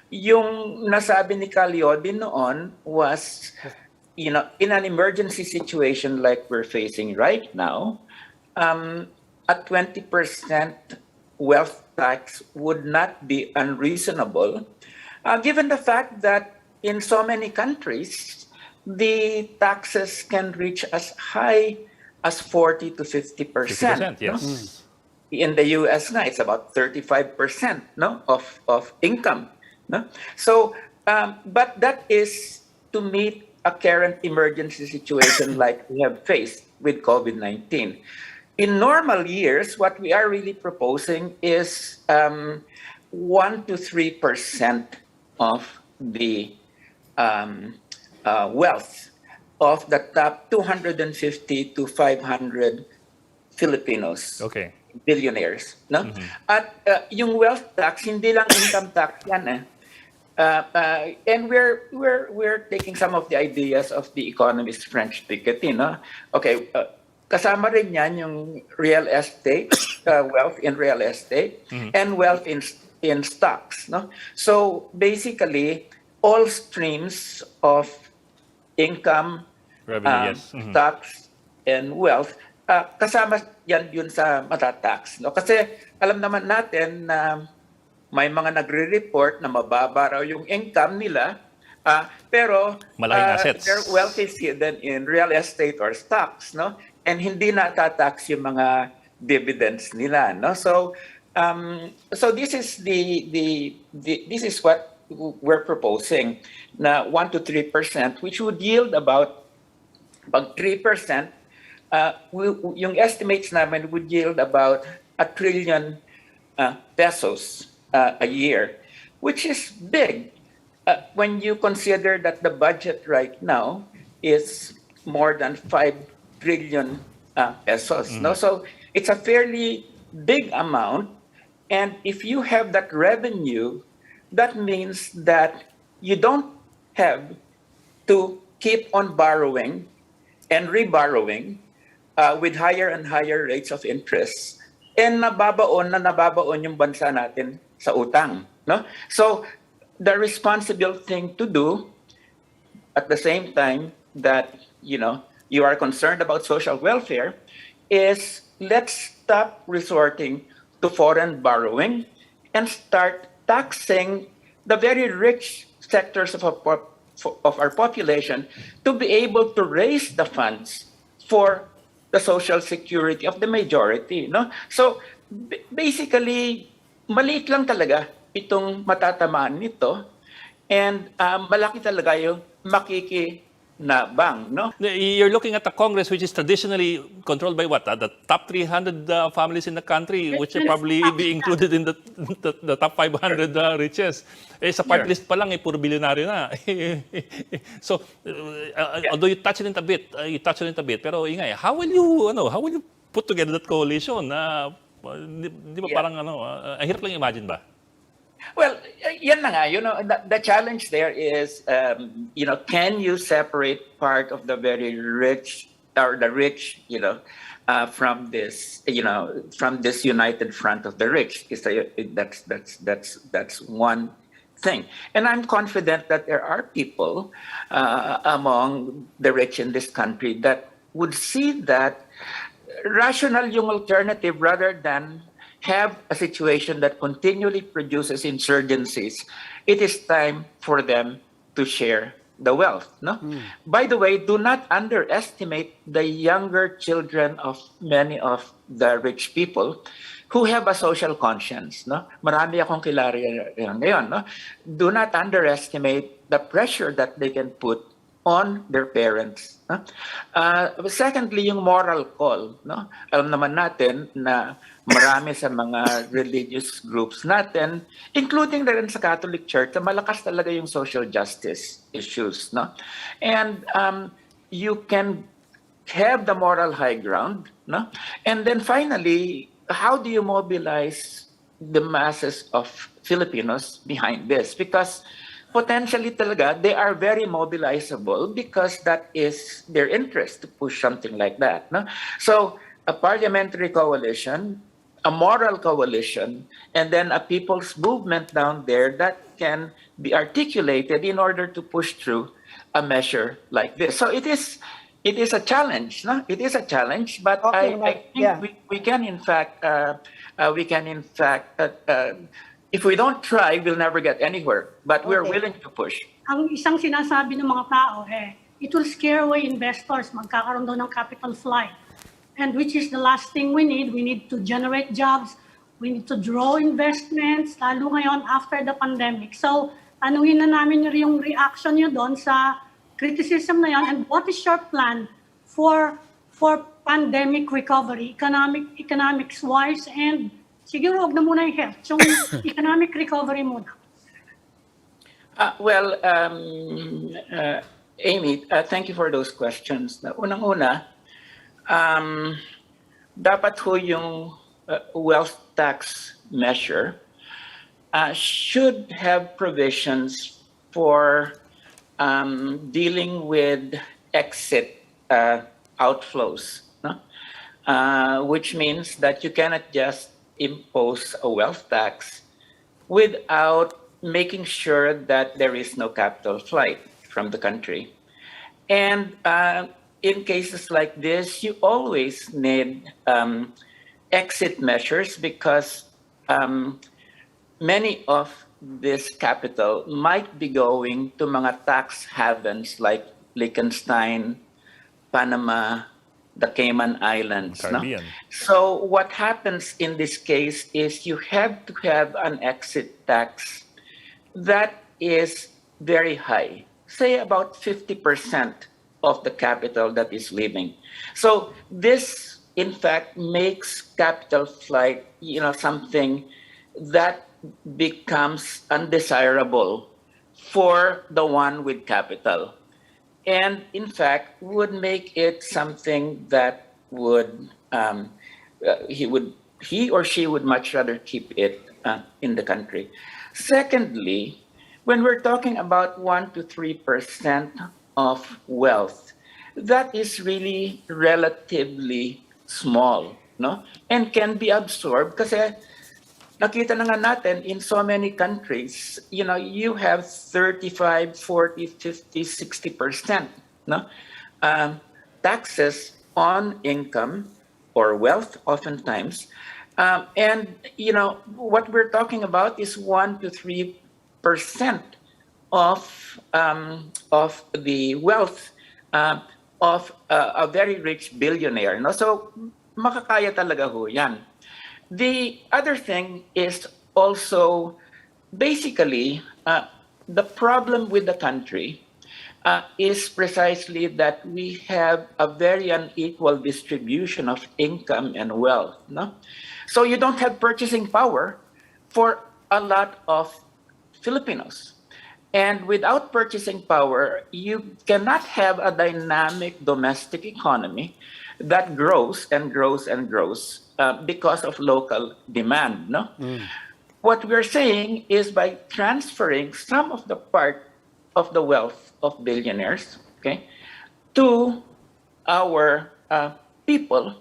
yung nasabi ni Calyodi noon was, in an emergency situation like we're facing right now, a 20% wealth tax would not be unreasonable, given the fact that in so many countries, the taxes can reach as high as 40 to 50%. 50%, yes. In the US na, it's about 35% of income. So, but that is to meet a current emergency situation like we have faced with COVID-19. In normal years, what we are really proposing is 1 to 3% of the wealth of the top 250 to 500 Filipinos. Okay. Billionaires, no? At yung wealth tax, hindi lang income tax yan eh. And we're taking some of the ideas of the economist French Piketty, no? Okay, kasama rin yan yung real estate, wealth in real estate, and wealth in stocks, no? So basically, all streams of income, Revenue, yes. stocks, and wealth, kasama yan yun sa matatax, no? Kasi alam naman natin na may mga nagre-report na mababa raw yung income nila, pero malaking assets. Their wealth is hidden in real estate or stocks, no? And hindi natatax yung mga dividends nila, no? So this is this is what we're proposing, na 1 to 3%, which would yield about 3%. Yung estimates namin would yield about 1 trillion pesos a year, which is big when you consider that the budget right now is more than 5 trillion pesos. No, so it's a fairly big amount, and if you have that revenue, that means that you don't have to keep on borrowing and reborrowing with higher and higher rates of interest, and nababaon yung bansa natin sa utang, no? So the responsible thing to do, at the same time that you are concerned about social welfare, is let's stop resorting to foreign borrowing and start taxing the very rich sectors of our population to be able to raise the funds for the social security of the majority, no? So basically, maliit lang talaga itong matatamaan nito, and malaki talaga yung makikinabang, no? You're looking at a Congress which is traditionally controlled by what? The top 300 families in the country, which will probably be included in the top 500 richest. Sa part list pa lang, puro bilyonaryo na. So, although you touched on it a bit, pero ingay, how will you put together that coalition? Di ba parang ang hirap lang imagine ba? Well, yan na nga, the challenge there is, can you separate part of the very rich, or the rich, from this, from this united front of the rich? That's one thing. And I'm confident that there are people among the rich in this country that would see that rational yung alternative, rather than have a situation that continually produces insurgencies. It is time for them to share the wealth, no? By the way, do not underestimate the younger children of many of the rich people who have a social conscience, no? Marami akong kilala ngayon, no? Do not underestimate the pressure that they can put on their parents. No? Secondly, yung moral call, no? Alam naman natin na marami sa mga religious groups natin, including na rin sa Catholic Church, na malakas talaga yung social justice issues, no? And you can have the moral high ground, no? And then finally, how do you mobilize the masses of Filipinos behind this? Because potentially talaga, they are very mobilizable, because that is their interest to push something like that, no? So a parliamentary coalition, a moral coalition, and then a people's movement down there that can be articulated in order to push through a measure like this. So it is a challenge, no? It is a challenge, but Okay, I think yeah. we can in fact if we don't try, we'll never get anywhere. But we're Okay. willing to push. Ang isang sinasabi ng mga tao, it will scare away investors, magkakaroon daw ng capital flight. And which is the last thing we need. We need to generate jobs. We need to draw investments, lalo ngayon after the pandemic. So, tanungin na namin yung reaction nyo doon sa criticism na yan. And what is your plan for pandemic recovery, economics-wise, and siguro huwag na muna yung health. So, economic recovery muna. Amy, thank you for those questions. Unang-una, dapat ho yung wealth tax measure should have provisions for dealing with exit outflows, no? Which means that you cannot just impose a wealth tax without making sure that there is no capital flight from the country. And in cases like this, you always need exit measures because many of this capital might be going to mga tax havens like Liechtenstein, Panama, the Cayman Islands. No? Caribbean. So what happens in this case is you have to have an exit tax that is very high, say about 50% of the capital that is leaving. So this, in fact, makes capital flight, something that becomes undesirable for the one with capital. And in fact, would make it something that would, he or she would much rather keep it in the country. Secondly, when we're talking about 1 to 3% of wealth, that is really relatively small, no? And can be absorbed kasi nakita na nga natin in so many countries, you have 35, 40, 50, 60%, no? Taxes on income or wealth oftentimes. And what we're talking about is 1 to 3% of the wealth of a very rich billionaire. No? So makakaya talaga ho yan. The other thing is also basically the problem with the country is precisely that we have a very unequal distribution of income and wealth. No? So you don't have purchasing power for a lot of Filipinos. And without purchasing power, you cannot have a dynamic domestic economy that grows and grows and grows because of local demand. No? What we're saying is by transferring some of the part of the wealth of billionaires, okay, to our people,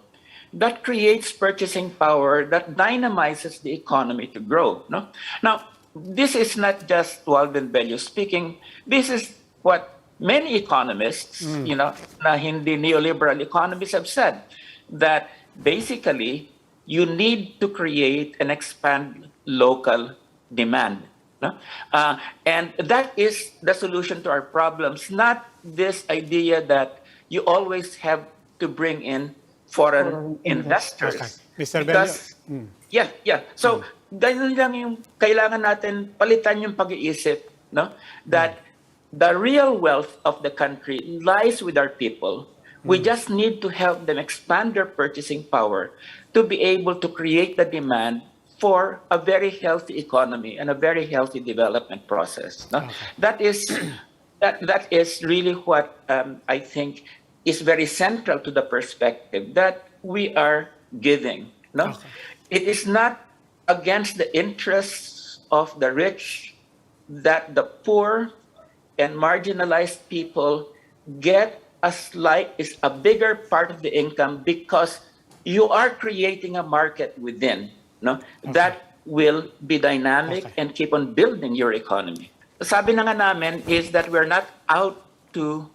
that creates purchasing power that dynamizes the economy to grow. No? Now, this is not just Walden Bello speaking. This is what many economists, na hindi neoliberal economists have said, that basically you need to create and expand local demand. No? And that is the solution to our problems, not this idea that you always have to bring in foreign investors. Okay. Mr. Bello. Yeah. So, ganun lang yung kailangan natin palitan yung pag-iisip, no? That the real wealth of the country lies with our people. We just need to help them expand their purchasing power to be able to create the demand for a very healthy economy and a very healthy development process. No? Okay. That is really what I think is very central to the perspective that we are giving. No, okay. It is not against the interests of the rich that the poor and marginalized people get a bigger part of the income because you are creating a market within, no, okay. that will be dynamic and keep on building your economy. sabi na nga namin is that we're not out to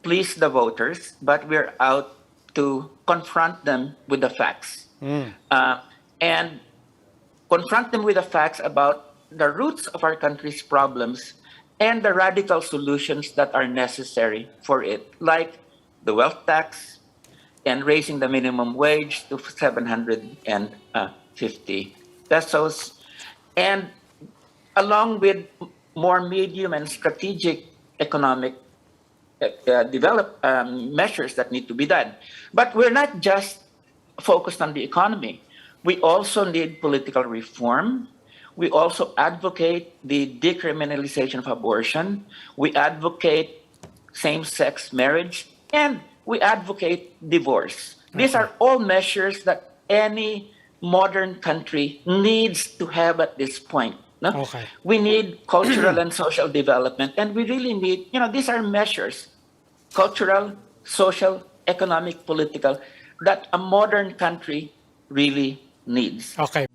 please the voters, but we're out to confront them with the facts. And confront them with the facts about the roots of our country's problems and the radical solutions that are necessary for it, like the wealth tax and raising the minimum wage to 750 pesos, and along with more medium and strategic economic measures that need to be done. But we're not just focused on the economy. We also need political reform. We also advocate the decriminalization of abortion. We advocate same-sex marriage, and we advocate divorce. These are all measures that any modern country needs to have at this point. No? Okay. We need cultural and social development, and we really need, these are measures, cultural, social, economic, political, that a modern country really needs. Okay.